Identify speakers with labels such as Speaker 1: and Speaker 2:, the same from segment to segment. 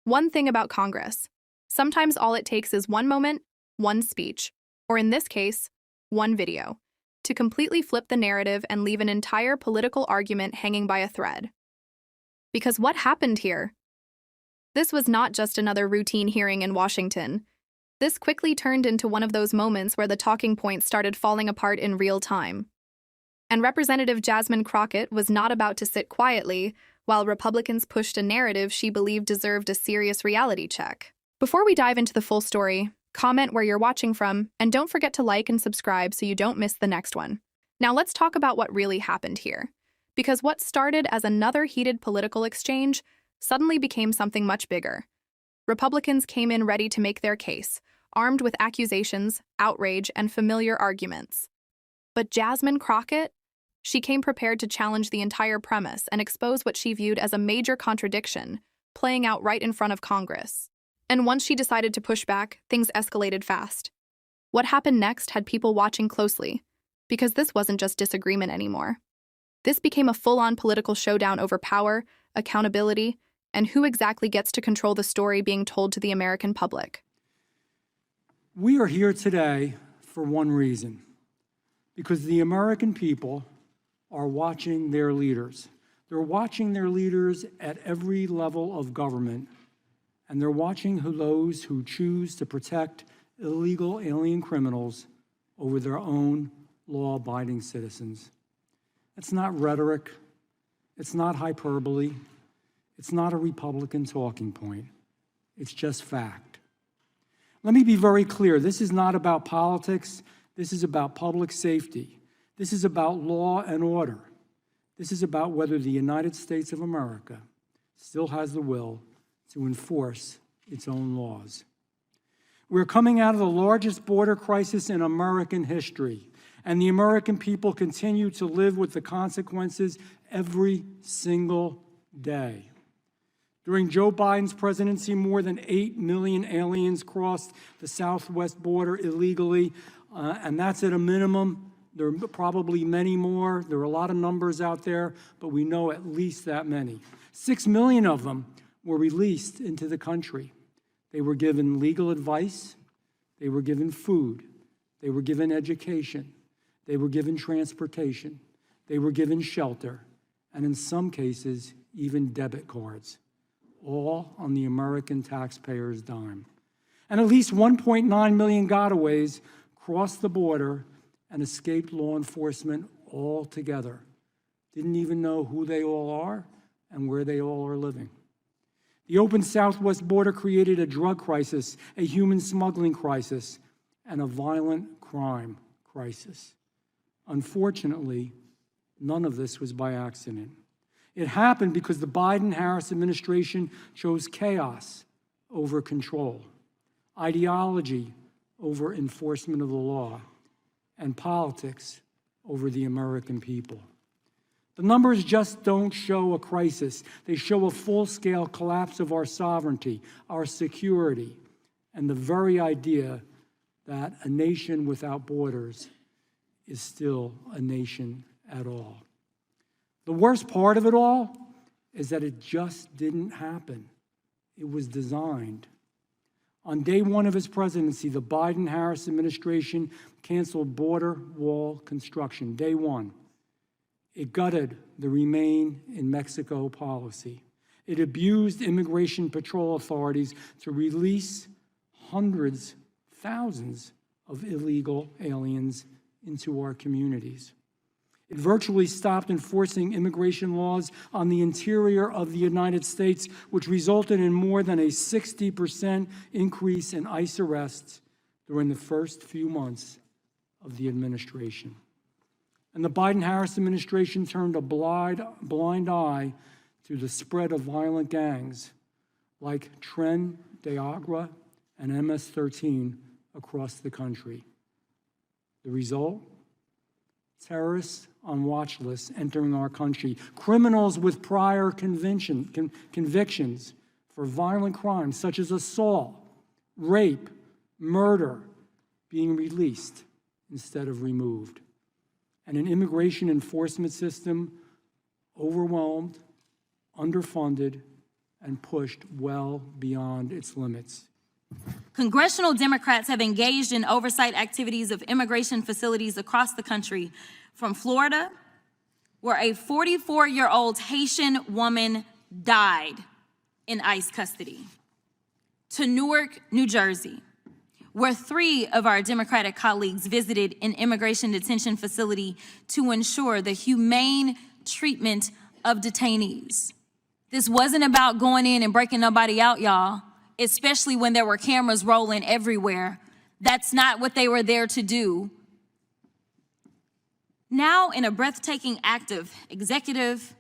Speaker 1: One thing about Congress. Sometimes all it takes is one moment, one speech, or in this case, one video, to completely flip the narrative and leave an entire political argument hanging by a thread. Because what happened here? This was not just another routine hearing in Washington. This quickly turned into one of those moments where the talking points started falling apart in real time. And Representative Jasmine Crockett was not about to sit quietly while Republicans pushed a narrative she believed deserved a serious reality check. Before we dive into the full story, comment where you're watching from, and don't forget to like and subscribe so you don't miss the next one. Now let's talk about what really happened here. Because what started as another heated political exchange suddenly became something much bigger. Republicans came in ready to make their case, armed with accusations, outrage, and familiar arguments. But Jasmine Crockett? She came prepared to challenge the entire premise and expose what she viewed as a major contradiction, playing out right in front of Congress. And once she decided to push back, things escalated fast. What happened next had people watching closely, because this wasn't just disagreement anymore. This became a full-on political showdown over power, accountability, and who exactly gets to control the story being told to the American public.
Speaker 2: We are here today for one reason, because the American people are watching their leaders. They're watching their leaders at every level of government, and they're watching those who choose to protect illegal alien criminals over their own law-abiding citizens. It's not rhetoric. It's not hyperbole. It's not a Republican talking point. It's just fact. Let me be very clear. This is not about politics. This is about public safety. This is about law and order. This is about whether the United States of America still has the will to enforce its own laws. We're coming out of the largest border crisis in American history, and the American people continue to live with the consequences every single day. During Joe Biden's presidency, more than 8 million aliens crossed the southwest border illegally, and that's at a minimum. There are probably many more. There are a lot of numbers out there, but we know at least that many. 6 million of them were released into the country. They were given legal advice. They were given food. They were given education. They were given transportation. They were given shelter, and in some cases, even debit cards, all on the American taxpayer's dime. And at least 1.9 million gotaways crossed the border and escaped law enforcement altogether. Didn't even know who they all are and where they all are living. The open southwest border created a drug crisis, a human smuggling crisis, and a violent crime crisis. Unfortunately, none of this was by accident. It happened because the Biden-Harris administration chose chaos over control, ideology over enforcement of the law, and politics over the American people. The numbers just don't show a crisis. They show a full-scale collapse of our sovereignty, our security, and the very idea that a nation without borders is still a nation at all. The worst part of it all is that it just didn't happen. It was designed. On day one of his presidency, the Biden-Harris administration canceled border wall construction, day one. It gutted the Remain in Mexico policy. It abused immigration patrol authorities to release hundreds, thousands of illegal aliens into our communities. It virtually stopped enforcing immigration laws on the interior of the United States, which resulted in more than a 60% increase in ICE arrests during the first few months of the administration. And the Biden-Harris administration turned a blind eye to the spread of violent gangs like Tren de Agua and MS-13 across the country. The result? Terrorists on watch lists entering our country, criminals with prior convictions for violent crimes such as assault, rape, murder, being released instead of removed, and an immigration enforcement system overwhelmed, underfunded, and pushed well beyond its limits.
Speaker 3: Congressional Democrats have engaged in oversight activities of immigration facilities across the country, from Florida, where a 44-year-old Haitian woman died in ICE custody, to Newark, New Jersey, where 3 of our Democratic colleagues visited an immigration detention facility to ensure the humane treatment of detainees. This wasn't about going in and breaking nobody out, y'all, especially when there were cameras rolling everywhere. That's not what they were there to do. Now, in a breathtaking act of executive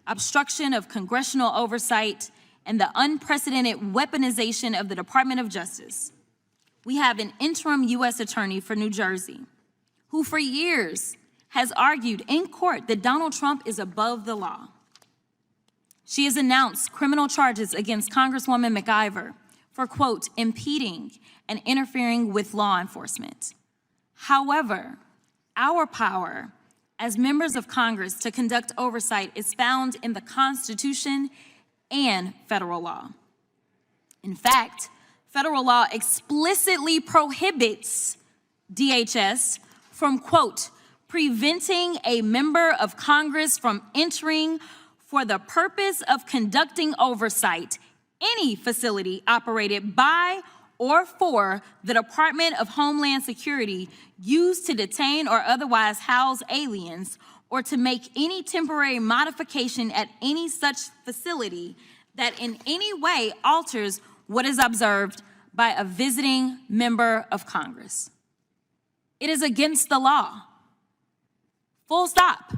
Speaker 3: obstruction of congressional oversight and the unprecedented weaponization of the Department of Justice, we have an interim U.S. attorney for New Jersey who for years has argued in court that Donald Trump is above the law. She has announced criminal charges against Congresswoman McIver for, quote, impeding and interfering with law enforcement. However, our power as members of Congress to conduct oversight is found in the Constitution and federal law. In fact, federal law explicitly prohibits DHS from, quote, preventing a member of Congress from entering for the purpose of conducting oversight any facility operated by or for the Department of Homeland Security used to detain or otherwise house aliens, or to make any temporary modification at any such facility that in any way alters what is observed by a visiting member of Congress. It is against the law. Full stop.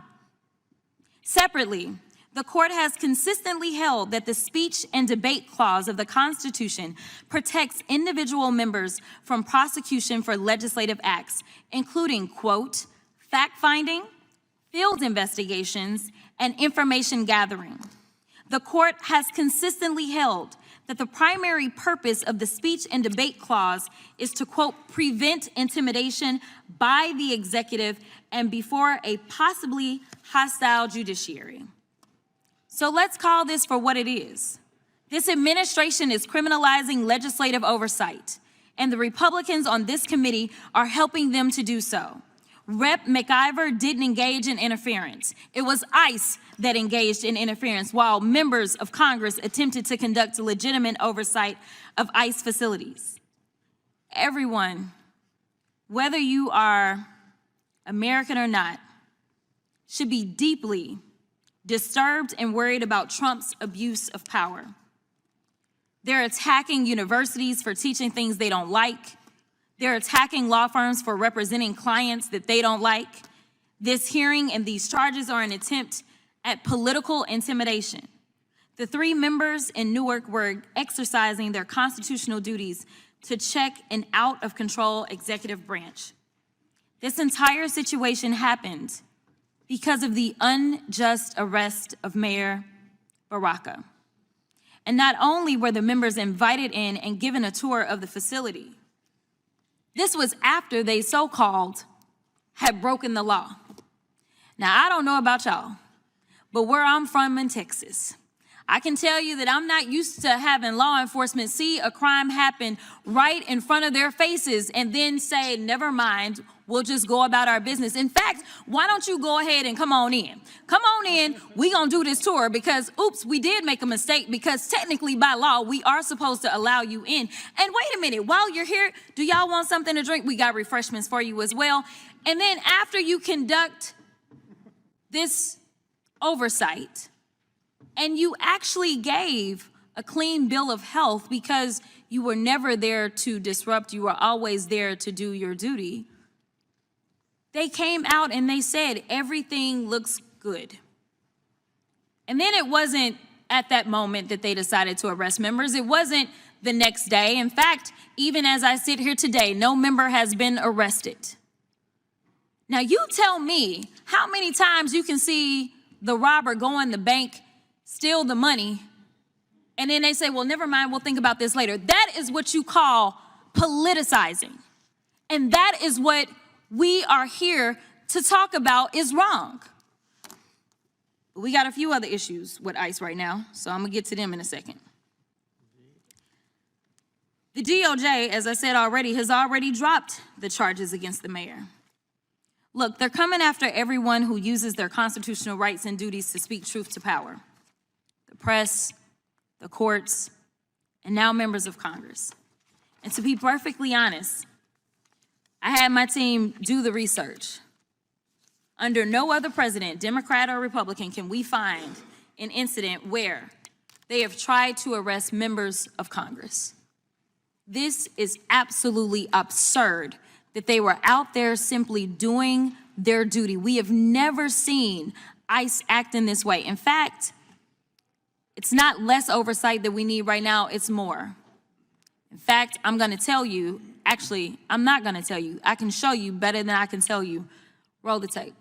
Speaker 3: Separately, the court has consistently held that the speech and debate clause of the Constitution protects individual members from prosecution for legislative acts, including, quote, fact-finding, field investigations, and information gathering. The court has consistently held that the primary purpose of the speech and debate clause is to, quote, prevent intimidation by the executive and before a possibly hostile judiciary. So let's call this for what it is. This administration is criminalizing legislative oversight, and the Republicans on this committee are helping them to do so. Rep. McIver didn't engage in interference. It was ICE that engaged in interference while members of Congress attempted to conduct legitimate oversight of ICE facilities. Everyone, whether you are American or not, should be deeply disturbed and worried about Trump's abuse of power. They're attacking universities for teaching things they don't like. They're attacking law firms for representing clients that they don't like. This hearing and these charges are an attempt at political intimidation. The 3 members in Newark were exercising their constitutional duties to check an out-of-control executive branch. This entire situation happened because of the unjust arrest of Mayor Baraka. And not only were the members invited in and given a tour of the facility, this was after they so-called had broken the law. Now, I don't know about y'all, but where I'm from in Texas, I can tell you that I'm not used to having law enforcement see a crime happen right in front of their faces and then say, never mind, we'll just go about our business. In fact, why don't you go ahead and come on in? Come on in, we gonna do this tour because, oops, we did make a mistake because technically by law, we are supposed to allow you in. And wait a minute, while you're here, do y'all want something to drink? We got refreshments for you as well. And then after you conduct this oversight, and you actually gave a clean bill of health because you were never there to disrupt, you were always there to do your duty. They came out and they said, everything looks good. And then it wasn't at that moment that they decided to arrest members. It wasn't the next day. In fact, even as I sit here today, no member has been arrested. Now you tell me how many times you can see the robber go in the bank, steal the money, and then they say, well, never mind, we'll think about this later. That is what you call politicizing. And that is what we are here to talk about is wrong. We got a few other issues with ICE right now, so I'm gonna get to them in a second. The DOJ, as I said already, has already dropped the charges against the mayor. Look, they're coming after everyone who uses their constitutional rights and duties to speak truth to power. The press, the courts, and now members of Congress. And to be perfectly honest, I had my team do the research. Under no other president, Democrat or Republican, can we find an incident where they have tried to arrest members of Congress. This is absolutely absurd that they were out there simply doing their duty. We have never seen ICE act in this way. In fact, it's not less oversight that we need right now, it's more. In fact, I'm gonna tell you, actually, I'm not gonna tell you. I can show you better than I can tell you. Roll the tape.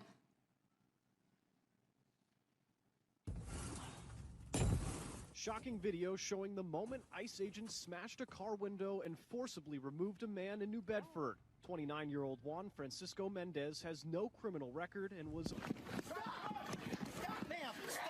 Speaker 4: Shocking video showing the moment ICE agents smashed a car window and forcibly removed a man in New Bedford. 29-year-old Juan Francisco Mendez has no criminal record and was...
Speaker 5: Stop, ma'am, stop.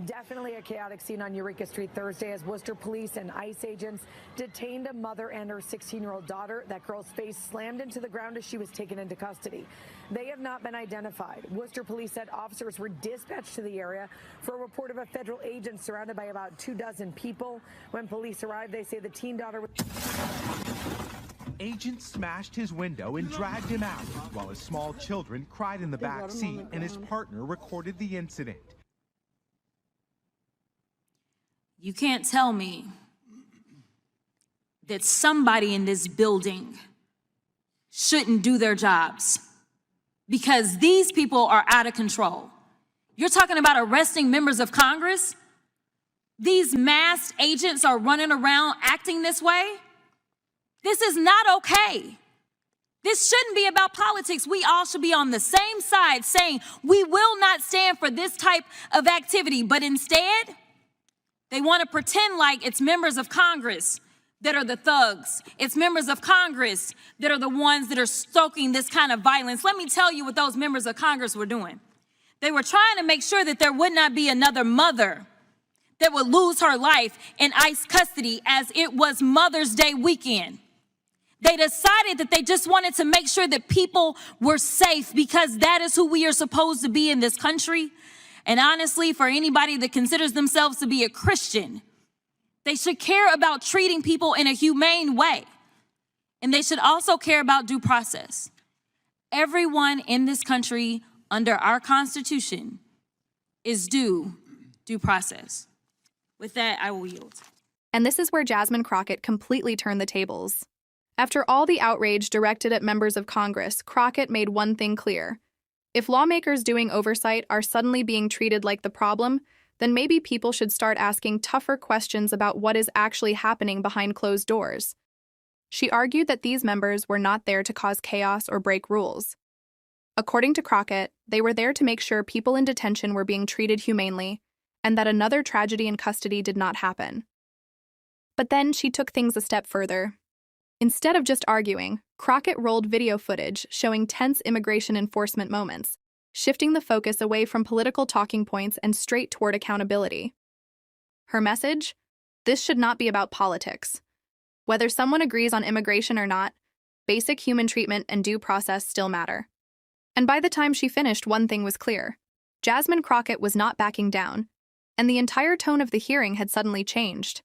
Speaker 6: Definitely a chaotic scene on Eureka Street Thursday as Worcester police and ICE agents detained a mother and her 16-year-old daughter. That girl's face slammed into the ground as she was taken into custody. They have not been identified. Worcester police said officers were dispatched to the area for a report of a federal agent surrounded by about 24 people. When police arrived, they say the teen daughter was...
Speaker 7: Agents smashed his window and dragged him out while his small children cried in the back seat and his partner recorded the incident.
Speaker 3: You can't tell me that somebody in this building shouldn't do their jobs because these people are out of control. You're talking about arresting members of Congress? These masked agents are running around acting this way? This is not okay. This shouldn't be about politics. We all should be on the same side saying we will not stand for this type of activity, but instead, they want to pretend like it's members of Congress that are the thugs. It's members of Congress that are the ones that are stoking this kind of violence. Let me tell you what those members of Congress were doing. They were trying to make sure that there would not be another mother that would lose her life in ICE custody as it was Mother's Day weekend. They decided that they just wanted to make sure that people were safe because that is who we are supposed to be in this country. And honestly, for anybody that considers themselves to be a Christian, they should care about treating people in a humane way. And they should also care about due process. Everyone in this country under our Constitution is due process. With that, I will yield.
Speaker 1: And this is where Jasmine Crockett completely turned the tables. After all the outrage directed at members of Congress, Crockett made one thing clear. If lawmakers doing oversight are suddenly being treated like the problem, then maybe people should start asking tougher questions about what is actually happening behind closed doors. She argued that these members were not there to cause chaos or break rules. According to Crockett, they were there to make sure people in detention were being treated humanely and that another tragedy in custody did not happen. But then she took things a step further. Instead of just arguing, Crockett rolled video footage showing tense immigration enforcement moments, shifting the focus away from political talking points and straight toward accountability. Her message? This should not be about politics. Whether someone agrees on immigration or not, basic human treatment and due process still matter. And by the time she finished, one thing was clear. Jasmine Crockett was not backing down, and the entire tone of the hearing had suddenly changed.